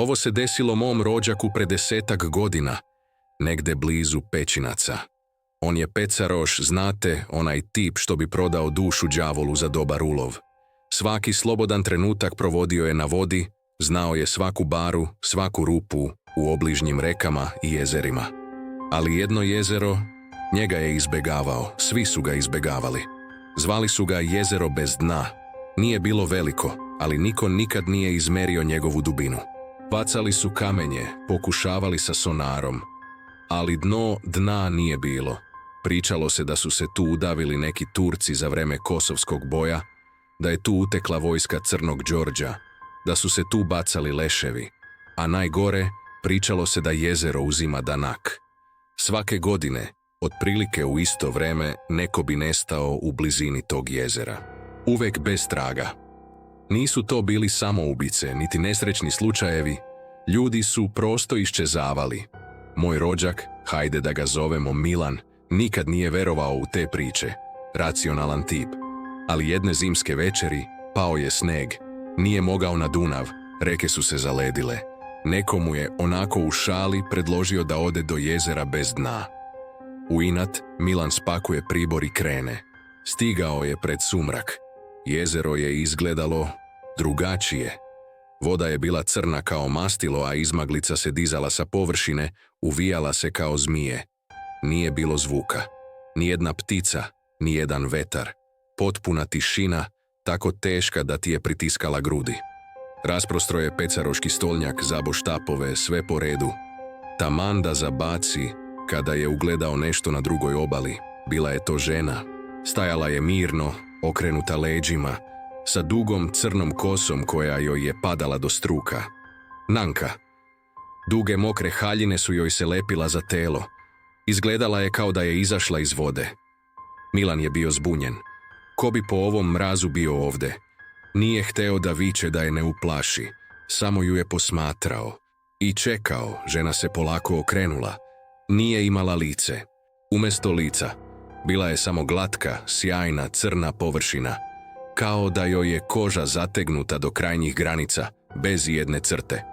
Ovo se desilo mom rođaku pre 10-ak godina, negde blizu Pećinaca. On je pecaroš, znate, onaj tip što bi prodao dušu đavolu za dobar ulov. Svaki slobodan trenutak provodio je na vodi, znao je svaku baru, svaku rupu u obližnjim rekama i jezerima. Ali jedno jezero, njega je izbegavao, svi su ga izbegavali. Zvali su ga jezero bez dna. Nije bilo veliko, ali niko nikad nije izmerio njegovu dubinu. Bacali su kamenje, pokušavali sa sonarom, ali dna nije bilo. Pričalo se da su se tu udavili neki Turci za vreme Kosovskog boja, da je tu utekla vojska Crnog Đorđa, da su se tu bacali leševi, a najgore, pričalo se da jezero uzima danak. Svake godine, otprilike u isto vreme, neko bi nestao u blizini tog jezera. Uvek bez traga. Nisu to bili samoubice, niti nesrećni slučajevi, ljudi su prosto iščezavali. Moj rođak, hajde da ga zovemo Milan, nikad nije verovao u te priče, racionalan tip. Ali jedne zimske večeri pao je sneg, nije mogao na Dunav, reke su se zaledile. Neko mu je, onako u šali, predložio da ode do jezera bez dna. U inat, Milan spakuje pribor i krene. Stigao je pred sumrak. Jezero je izgledalo drugačije. Voda je bila crna kao mastilo, a izmaglica se dizala sa površine, uvijala se kao zmije. Nije bilo zvuka, nijedna ptica, nijedan vetar. Potpuna tišina, tako teška da ti je pritiskala grudi. Rasprostro je pecaroški stolnjak, zabo štapove, sve po redu. Taman da zabaci, kada je ugledao nešto na drugoj obali. Bila je to žena. Stajala je mirno, okrenuta leđima, sa dugom crnom kosom koja joj je padala do struka. Nanka. Duge mokre haljine su joj se lepila za telo. Izgledala je kao da je izašla iz vode. Milan je bio zbunjen. Ko bi po ovom mrazu bio ovde? Nije hteo da viče da je ne uplaši, samo ju je posmatrao. I čekao, žena se polako okrenula. Nije imala lice. Umesto lica, bila je samo glatka, sjajna, crna površina. Kao da joj je koža zategnuta do krajnjih granica, bez jedne crte.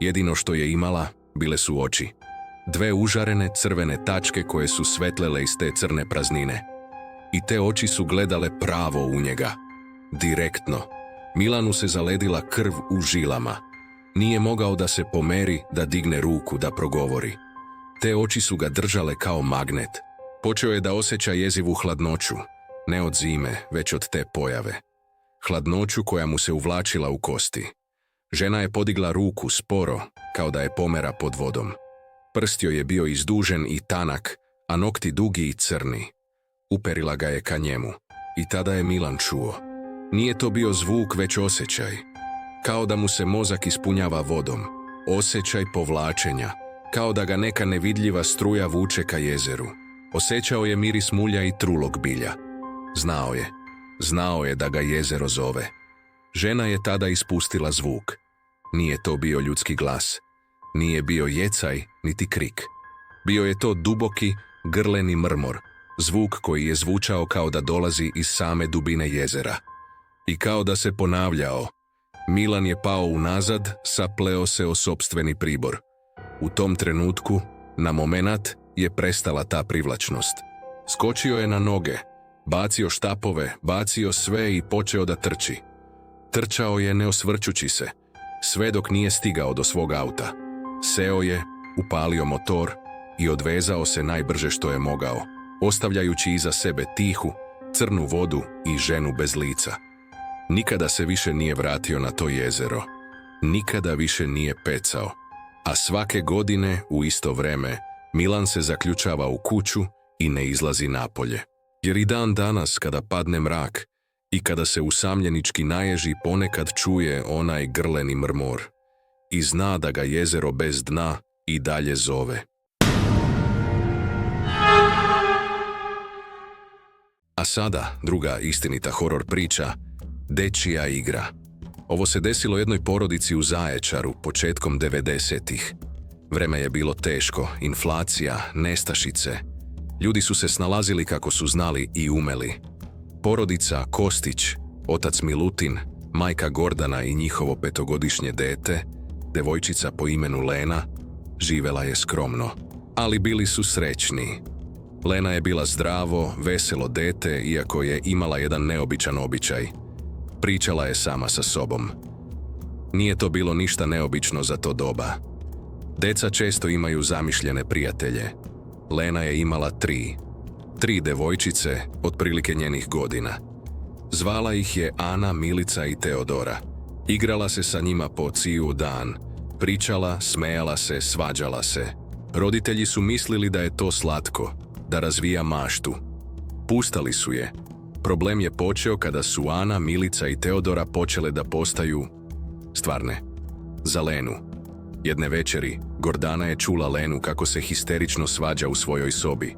Jedino što je imala, bile su oči. Dve užarene crvene tačke koje su svetlele iz te crne praznine. I te oči su gledale pravo u njega. Direktno. Milanu se zaledila krv u žilama. Nije mogao da se pomeri, da digne ruku, da progovori. Te oči su ga držale kao magnet. Počeo je da osjeća jezivu hladnoću. Ne od zime, već od te pojave. Hladnoću koja mu se uvlačila u kosti. Žena je podigla ruku sporo, kao da je pomera pod vodom. Prst joj je bio izdužen i tanak, a nokti dugi i crni. Uperila ga je ka njemu. I tada je Milan čuo. Nije to bio zvuk, već osjećaj. Kao da mu se mozak ispunjava vodom. Osjećaj povlačenja. Kao da ga neka nevidljiva struja vuče ka jezeru. Osjećao je miris mulja i trulog bilja. Znao je da ga jezero zove. Žena je tada ispustila zvuk. Nije to bio ljudski glas. Nije bio jecaj, niti krik. Bio je to duboki, grleni mrmor. Zvuk koji je zvučao kao da dolazi iz same dubine jezera. I kao da se ponavljao. Milan je pao unazad, sapleo se o sopstveni pribor. U tom trenutku, na momenat, je prestala ta privlačnost. Skočio je na noge, bacio štapove, bacio sve i počeo da trči. Trčao je ne osvrćući se, sve dok nije stigao do svog auta. Seo je, upalio motor i odvezao se najbrže što je mogao, ostavljajući iza sebe tihu, crnu vodu i ženu bez lica. Nikada se više nije vratio na to jezero. Nikada više nije pecao. A svake godine, u isto vreme, Milan se zaključava u kuću i ne izlazi napolje. Jer i dan danas, kada padne mrak i kada se usamljenički naježi, ponekad čuje onaj grleni mrmor i zna da ga jezero bez dna i dalje zove. A sada, druga istinita horor priča, dečija igra. Ovo se desilo jednoj porodici u Zaječaru početkom 90-ih. Vreme je bilo teško, inflacija, nestašice. Ljudi su se snalazili kako su znali i umeli. Porodica Kostić, otac Milutin, majka Gordana i njihovo 5-godišnje dete, devojčica po imenu Lena, živela je skromno, ali bili su srećni. Lena je bila zdravo, veselo dete, iako je imala jedan neobičan običaj. Pričala je sama sa sobom. Nije to bilo ništa neobično za to doba. Deca često imaju zamišljene prijatelje. Lena je imala tri devojčice, otprilike njenih godina. Zvala ih je Ana, Milica i Teodora. Igrala se sa njima po cijeli dan. Pričala, smejala se, svađala se. Roditelji su mislili da je to slatko, da razvija maštu. Pustali su je. Problem je počeo kada su Ana, Milica i Teodora počele da postaju stvarne. Za Lenu. Jedne večeri, Gordana je čula Lenu kako se histerično svađa u svojoj sobi.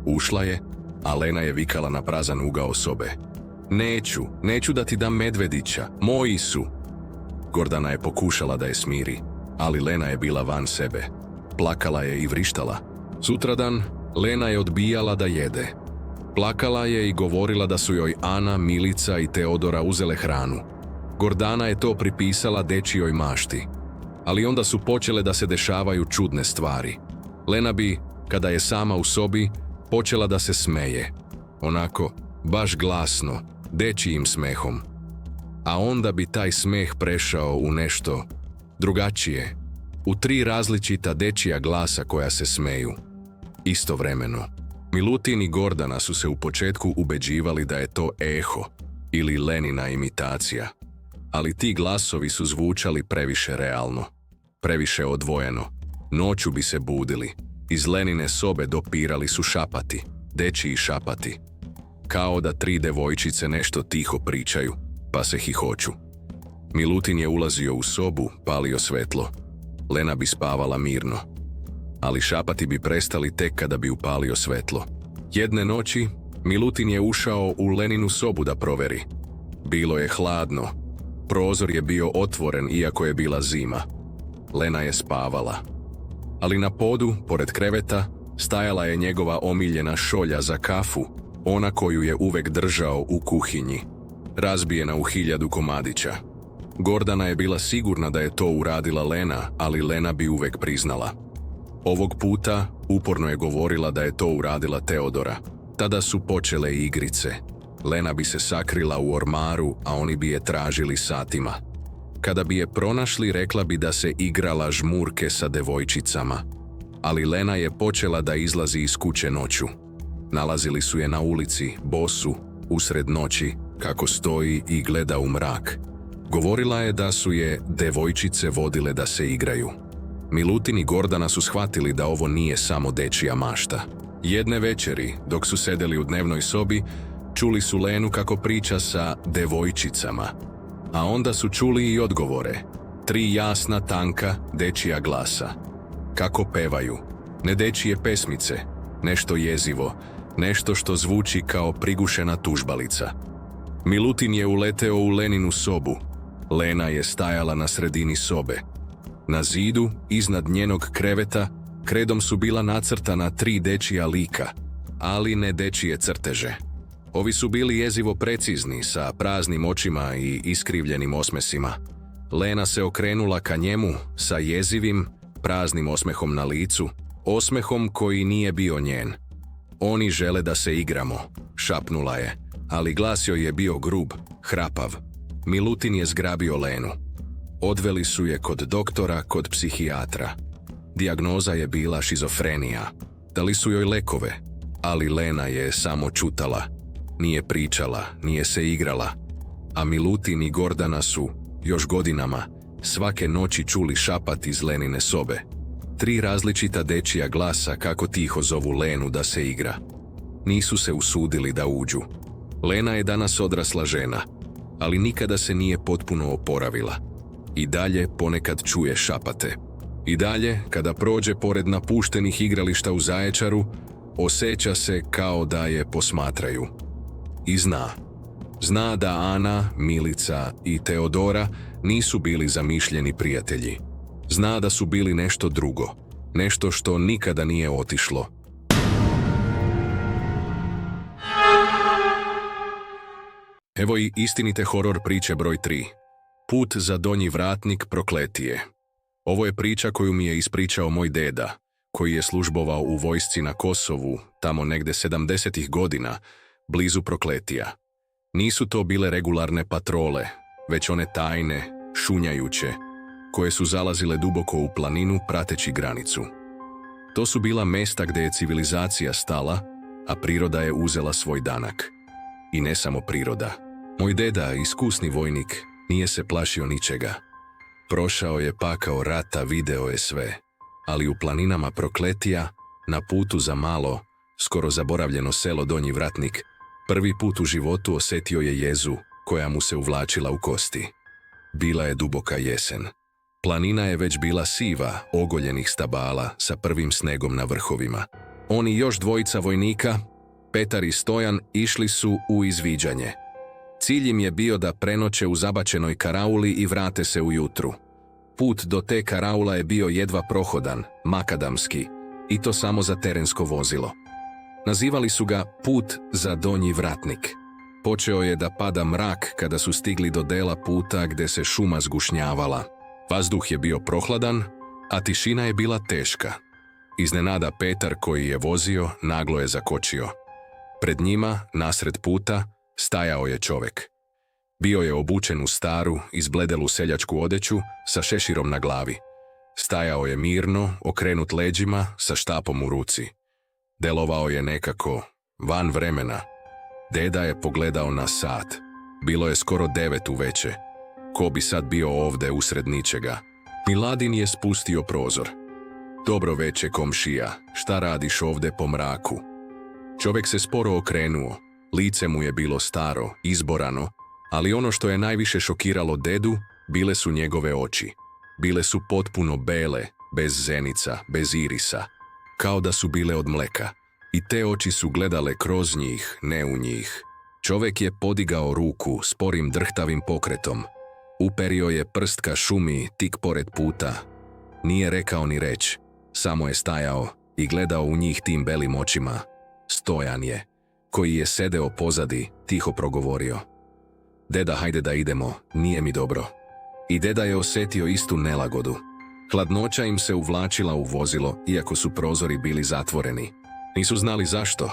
Ušla je, a Lena je vikala na prazan ugao sobe. Neću da ti dam medvedića, moji su. Gordana je pokušala da je smiri, ali Lena je bila van sebe. Plakala je i vrištala. Sutradan, Lena je odbijala da jede. Plakala je i govorila da su joj Ana, Milica i Teodora uzele hranu. Gordana je to pripisala dečijoj mašti. Ali onda su počele da se dešavaju čudne stvari. Lena bi, kada je sama u sobi, počela da se smeje. Onako, baš glasno, dečijim smehom. A onda bi taj smeh prešao u nešto drugačije. U 3 različita dečija glasa koja se smeju. Istovremeno. Milutin i Gordana su se u početku ubeđivali da je to eho ili Lenina imitacija. Ali ti glasovi su zvučali previše realno. Previše odvojeno. Noću bi se budili. Iz Lenine sobe dopirali su šapati. Dečiji šapati. Kao da 3 devojčice nešto tiho pričaju, pa se hihoću. Milutin je ulazio u sobu, palio svetlo. Lena bi spavala mirno. Ali šapati bi prestali tek kada bi upalio svetlo. Jedne noći, Milutin je ušao u Leninu sobu da proveri. Bilo je hladno. Prozor je bio otvoren iako je bila zima. Lena je spavala. Ali na podu, pored kreveta, stajala je njegova omiljena šolja za kafu, ona koju je uvek držao u kuhinji, razbijena u 1000 komadića. Gordana je bila sigurna da je to uradila Lena, ali Lena bi uvek priznala. Ovog puta uporno je govorila da je to uradila Teodora. Tada su počele igrice. Lena bi se sakrila u ormaru, a oni bi je tražili satima. Kada bi je pronašli, rekla bi da se igrala žmurke sa devojčicama. Ali Lena je počela da izlazi iz kuće noću. Nalazili su je na ulici, bosu, usred noći, kako stoji i gleda u mrak. Govorila je da su je devojčice vodile da se igraju. Milutin i Gordana su shvatili da ovo nije samo dečija mašta. Jedne večeri, dok su sedeli u dnevnoj sobi, čuli su Lenu kako priča sa devojčicama. A onda su čuli i odgovore. 3 jasna, tanka, dečija glasa. Kako pevaju. Ne dečije pesmice. Nešto jezivo. Nešto što zvuči kao prigušena tužbalica. Milutin je uleteo u Leninu sobu. Lena je stajala na sredini sobe. Na zidu, iznad njenog kreveta, kredom su bila nacrtana 3 dečija lika, ali ne dečije crteže. Ovi su bili jezivo precizni, sa praznim očima i iskrivljenim osmesima. Lena se okrenula ka njemu sa jezivim, praznim osmehom na licu, osmehom koji nije bio njen. Oni žele da se igramo, šapnula je, ali glas joj je bio grub, hrapav. Milutin je zgrabio Lenu. Odveli su je kod doktora, kod psihijatra. Dijagnoza je bila šizofrenija. Dali su joj lekove, ali Lena je samo čutala. Nije pričala, nije se igrala. A Milutin i Gordana su, još godinama, svake noći čuli šapat iz Lenine sobe. 3 različita dečija glasa kako tiho zovu Lenu da se igra. Nisu se usudili da uđu. Lena je danas odrasla žena, ali nikada se nije potpuno oporavila. I dalje ponekad čuje šapate. I dalje, kada prođe pored napuštenih igrališta u Zaječaru, osjeća se kao da je posmatraju. I zna da Ana, Milica i Teodora nisu bili zamišljeni prijatelji. Zna da su bili nešto drugo, nešto što nikada nije otišlo. Evo i istinite horor priče broj 3. Put za donji vratnik prokletije. Ovo je priča koju mi je ispričao moj deda, koji je službovao u vojsci na Kosovu, tamo negde 70-ih godina, blizu Prokletija. Nisu to bile regularne patrole, već one tajne, šunjajuće, koje su zalazile duboko u planinu prateći granicu. To su bila mesta gdje je civilizacija stala, a priroda je uzela svoj danak. I ne samo priroda. Moj deda, iskusni vojnik, nije se plašio ničega. Prošao je pakao rata, video je sve. Ali u planinama Prokletija, na putu za malo, skoro zaboravljeno selo Donji Vratnik, prvi put u životu osjetio je jezu koja mu se uvlačila u kosti. Bila je duboka jesen. Planina je već bila siva, ogoljenih stabala sa prvim snegom na vrhovima. Oni još dvojica vojnika, Petar i Stojan, išli su u izviđanje. Cilj im je bio da prenoće u zabačenoj karauli i vrate se ujutru. Put do te karaula je bio jedva prohodan, makadamski, i to samo za terensko vozilo. Nazivali su ga Put za Donji Vratnik. Počeo je da pada mrak kada su stigli do dela puta gdje se šuma zgušnjavala. Vazduh je bio prohladan, a tišina je bila teška. Iznenada Petar, koji je vozio, naglo je zakočio. Pred njima, nasred puta, stajao je čovjek. Bio je obučen u staru, izbledelu seljačku odeću sa šeširom na glavi. Stajao je mirno, okrenut leđima, sa štapom u ruci. Delovao je nekako van vremena. Deda je pogledao na sat. Bilo je skoro 9 uveče. Ko bi sad bio ovde usred ničega? Miladin je spustio prozor. Dobro veče, komšija, šta radiš ovde po mraku? Čovjek se sporo okrenuo. Lice mu je bilo staro, izborano, ali ono što je najviše šokiralo dedu, bile su njegove oči. Bile su potpuno bele, bez zenica, bez irisa, kao da su bile od mleka. I te oči su gledale kroz njih, ne u njih. Čovjek je podigao ruku sporim drhtavim pokretom. Uperio je prst ka šumi tik pored puta. Nije rekao ni reč, samo je stajao i gledao u njih tim belim očima. Stojan je, koji je sedeo pozadi, tiho progovorio. Deda, hajde da idemo, nije mi dobro. I deda je osjetio istu nelagodu. Hladnoća im se uvlačila u vozilo, iako su prozori bili zatvoreni. Nisu znali zašto,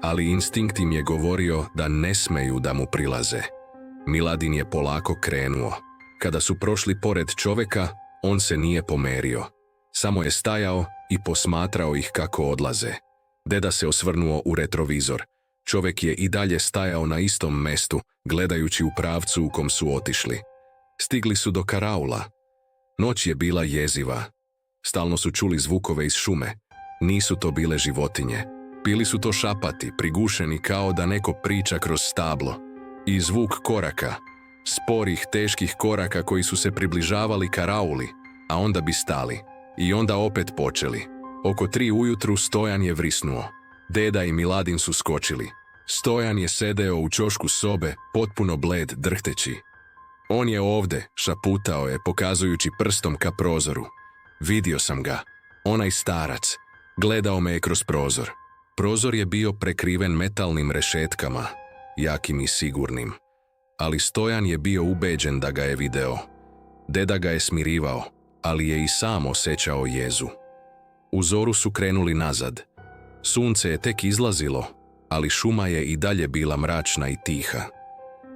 ali instinkt im je govorio da ne smeju da mu prilaze. Miladin je polako krenuo. Kada su prošli pored čovjeka, on se nije pomerio. Samo je stajao i posmatrao ih kako odlaze. Deda se osvrnuo u retrovizor. Čovjek je i dalje stajao na istom mestu, gledajući u pravcu u kom su otišli. Stigli su do karaula. Noć je bila jeziva. Stalno su čuli zvukove iz šume. Nisu to bile životinje. Bili su to šapati, prigušeni kao da neko priča kroz stablo. I zvuk koraka, sporih, teških koraka koji su se približavali karauli, a onda bi stali. I onda opet počeli. Oko 3 ujutru Stojan je vrisnuo. Deda i Miladin su skočili. Stojan je sedeo u ćošku sobe, potpuno bled, drhteći. On je ovde, šaputao je, pokazujući prstom ka prozoru. Vidio sam ga. Onaj starac. Gledao me je kroz prozor. Prozor je bio prekriven metalnim rešetkama, jakim i sigurnim. Ali Stojan je bio ubeđen da ga je video. Deda ga je smirivao, ali je i sam osjećao jezu. U zoru su krenuli nazad. Sunce je tek izlazilo, ali šuma je i dalje bila mračna i tiha.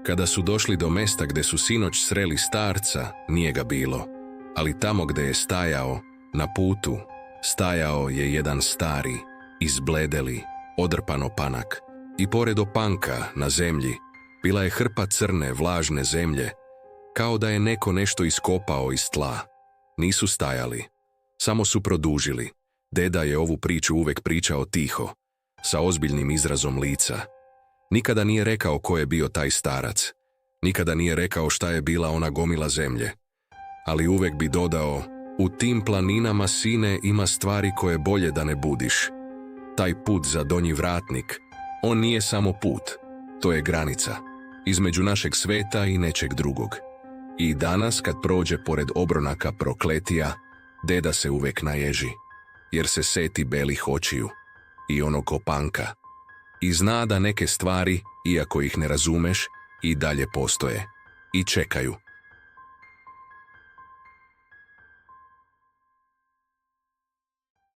Kada su došli do mesta gdje su sinoć sreli starca, nije ga bilo, ali tamo gdje je stajao, na putu, stajao je jedan stari, izbledeli, odrpan opanak. I pored opanka, na zemlji, bila je hrpa crne, vlažne zemlje, kao da je neko nešto iskopao iz tla. Nisu stajali, samo su produžili. Deda je ovu priču uvek pričao tiho, sa ozbiljnim izrazom lica. Nikada nije rekao ko je bio taj starac. Nikada nije rekao šta je bila ona gomila zemlje. Ali uvek bi dodao, u tim planinama, sine, ima stvari koje bolje da ne budiš. Taj put za Donji Vratnik, on nije samo put, to je granica, između našeg sveta i nečeg drugog. I danas, kad prođe pored obronaka Prokletija, deda se uvek naježi, jer se seti belih očiju i onog opanka. I zna da neke stvari, iako ih ne razumeš, i dalje postoje i čekaju.